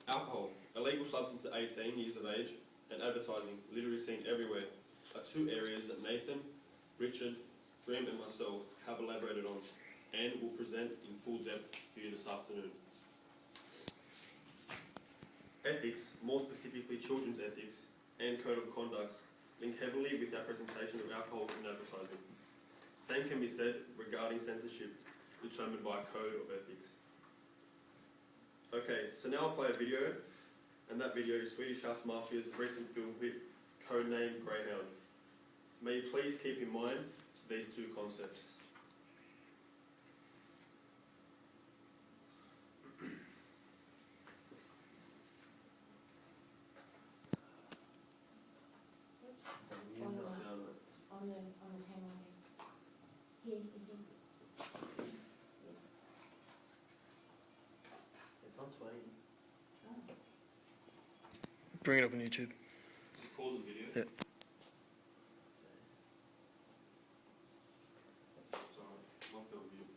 Alcohol, a legal substance at 18 years of age, and advertising, literally seen everywhere, are two areas that Nathan, Richard, Dream and myself have elaborated on and will present in full depth for you this afternoon. Ethics, more specifically children's ethics, and code of conducts link heavily with our presentation of alcohol in advertising. Same can be said regarding censorship, determined by a code of ethics. Okay, so now I'll play a video, and that video is Swedish House Mafia's recent film clip, codenamed Greyhound. May you please keep in mind these two concepts. On the camera. Here. It's on 20. Oh. Bring it up on YouTube. Record the video. Yeah. Sorry, my film view.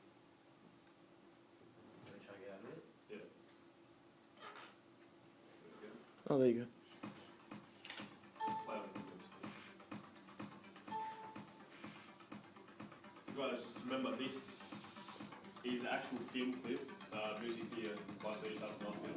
Can we try to get out of it? Yeah. There we go. Oh, there you go. Play on the So guys, just remember this is the actual film clip, music here by Swedish House Mafia.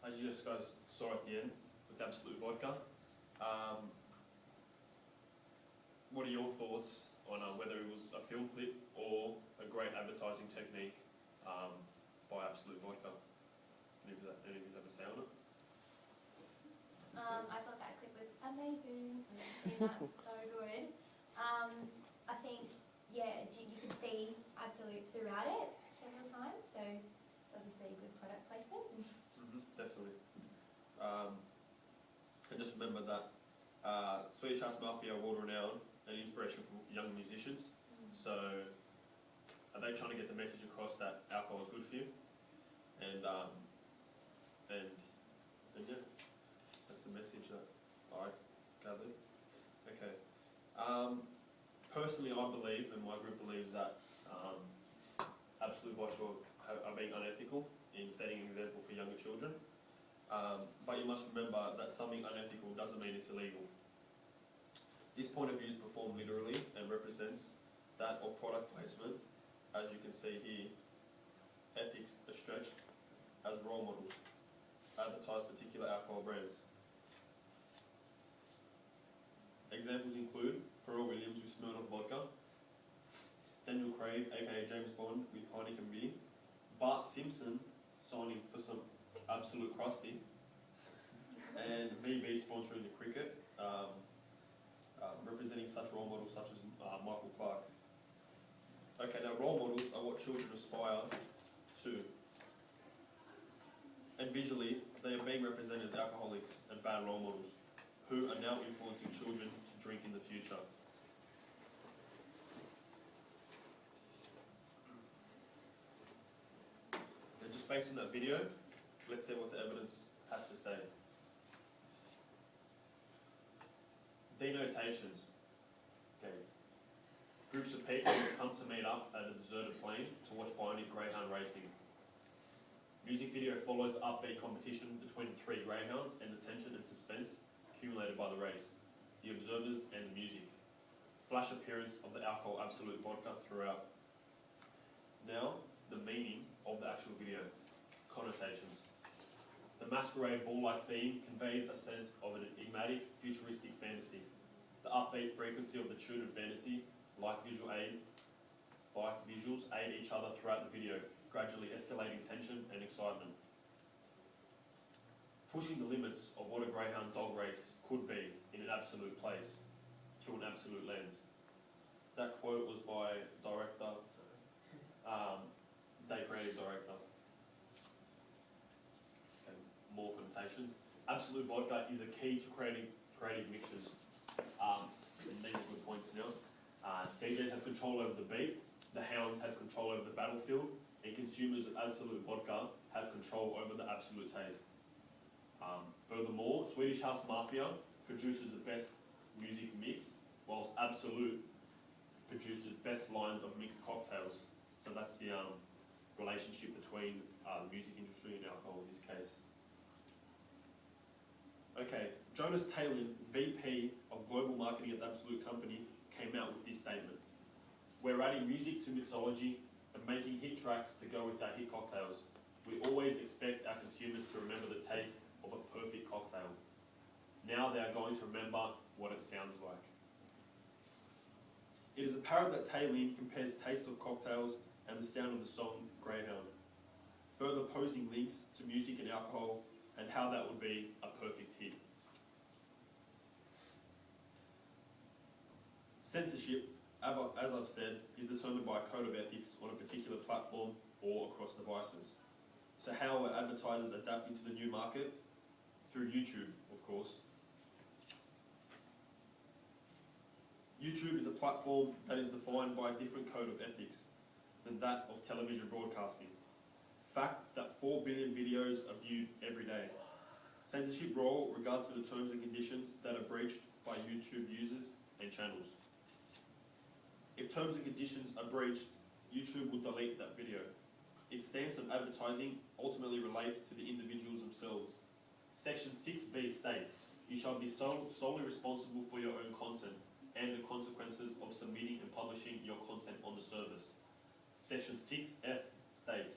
As you just guys saw at the end with Absolute Vodka, what are your thoughts on whether it was a film clip or a great advertising technique by Absolute Vodka? Any of you ever say on it? I thought that clip was amazing. That was so good. I think, yeah, you could see Absolute throughout it several times, so it's obviously a good product placement. Definitely. And just remember that Swedish House Mafia are world renowned and inspiration for young musicians. So are they trying to get the message across that alcohol is good for you? And yeah, that's the message that I gathered. Okay. Personally, I believe, and my group believes, that Absolute Vodka are being unethical in setting an example for younger children. But you must remember that something unethical doesn't mean it's illegal. This point of view is performed literally and represents that of product placement as you can see here, ethics are stretched as role models, advertise particular alcohol brands. Examples include Pharrell Williams with Smirnoff Vodka, Daniel Craig, aka James Bond, with Heineken beer, Bart Simpson signing for some Absolute Crusty, and VB sponsoring the cricket, representing such role models such as Michael Clark. Okay, now role models are what children aspire to. And visually, they are being represented as alcoholics and bad role models, who are now influencing children to drink in the future. And just based on that video, let's see what the evidence has to say. Denotations. Okay. Groups of people come to meet up at a deserted plain to watch bionic greyhound racing. Music video follows upbeat competition between three greyhounds and the tension and suspense accumulated by the race, the observers and the music. Flash appearance of the alcohol Absolute Vodka throughout. Now, the meaning of the actual video. Connotations. The masquerade ball-like theme conveys a sense of an enigmatic, futuristic fantasy. The upbeat frequency of the tutored fantasy, like visuals aid each other throughout the video, gradually escalating tension and excitement. Pushing the limits of what a greyhound dog race could be in an absolute place, through an absolute lens. That quote was by director, day creative director. Okay, more connotations. Absolute Vodka is a key to creating creative mixtures. And these are good points now. DJs have control over the beat, the hounds have control over the battlefield, and consumers of Absolute Vodka have control over the absolute taste. Furthermore, Swedish House Mafia produces the best music mix, whilst Absolute produces best lines of mixed cocktails. So that's the relationship between the music industry and alcohol in this case. Okay, Jonas Taylor, VP of Global Marketing at the Absolute Company, came out with this statement. We're adding music to mixology and making hit tracks to go with our hit cocktails. We always expect our consumers to remember the taste of a perfect cocktail. Now they are going to remember what it sounds like. It is apparent that Taylor compares taste of cocktails and the sound of the song Greyhound, further posing links to music and alcohol and how that would be a perfect hit. Censorship, as I've said, is determined by a code of ethics on a particular platform or across devices. So how are advertisers adapting to the new market? Through YouTube, of course. YouTube is a platform that is defined by a different code of ethics than that of television broadcasting. Fact that 4 billion videos are viewed every day. Censorship role regards to the terms and conditions that are breached by YouTube users and channels. If terms and conditions are breached, YouTube will delete that video. Its stance on advertising ultimately relates to the individuals themselves. Section 6B states, you shall be solely responsible for your own content and the consequences of submitting and publishing your content on the service. Section 6F states,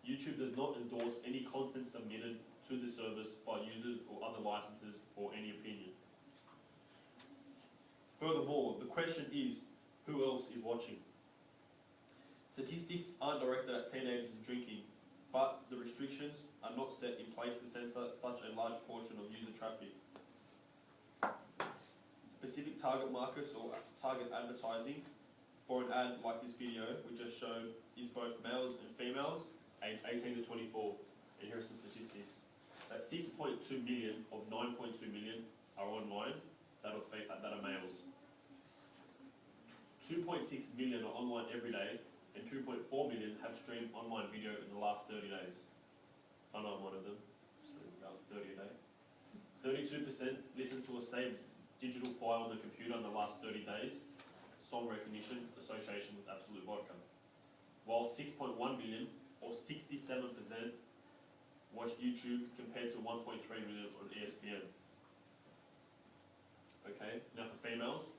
YouTube does not endorse any content submitted to the service by users or other licenses or any opinion. Furthermore, the question is, who else is watching? Statistics aren't directed at teenagers and drinking, but the restrictions are not set in place to censor such a large portion of user traffic. Specific target markets or target advertising for an ad like this video we just showed is both males and females, aged 18 to 24. And here are some statistics. That 6.2 million of 9.2 million are online that are males. 2.6 million are online every day, and 2.4 million have streamed online video in the last 30 days. I know I'm one of them, streamed about 30 a day. 32% listen to a saved digital file on the computer in the last 30 days, song recognition, association with Absolute Vodka. While 6.1 million, or 67%, watched YouTube compared to 1.3 million on ESPN. Okay, now for females,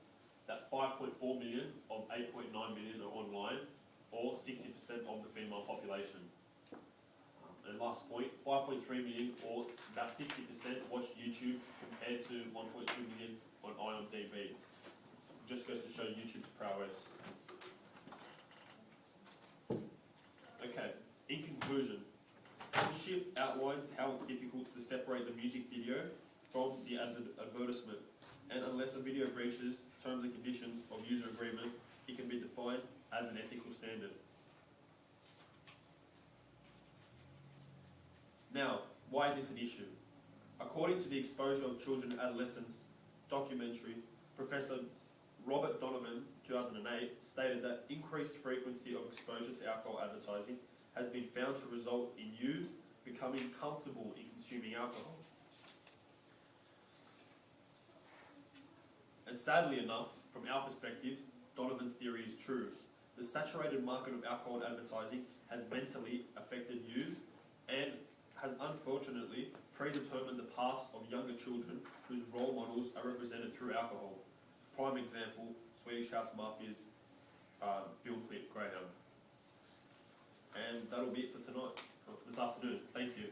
that 5.4 million of 8.9 million are online, or 60% of the female population. And last point, 5.3 million, or about 60%, watched YouTube compared to 1.2 million on IMDb. Just goes to show YouTube's prowess. Okay, in conclusion, censorship outlines how it's difficult to separate the music video from the advertisement, and unless a video breaches terms and conditions of user agreement, it can be defined as an ethical standard. Now, why is this an issue? According to the Exposure of Children and Adolescents documentary, Professor Robert Donovan, 2008, stated that increased frequency of exposure to alcohol advertising has been found to result in youth becoming comfortable in consuming alcohol. And sadly enough, from our perspective, Donovan's theory is true. The saturated market of alcohol advertising has mentally affected youth and has unfortunately predetermined the paths of younger children whose role models are represented through alcohol. Prime example, Swedish House Mafia's film clip, Greyhound. And that'll be it for tonight, or for this afternoon. Thank you.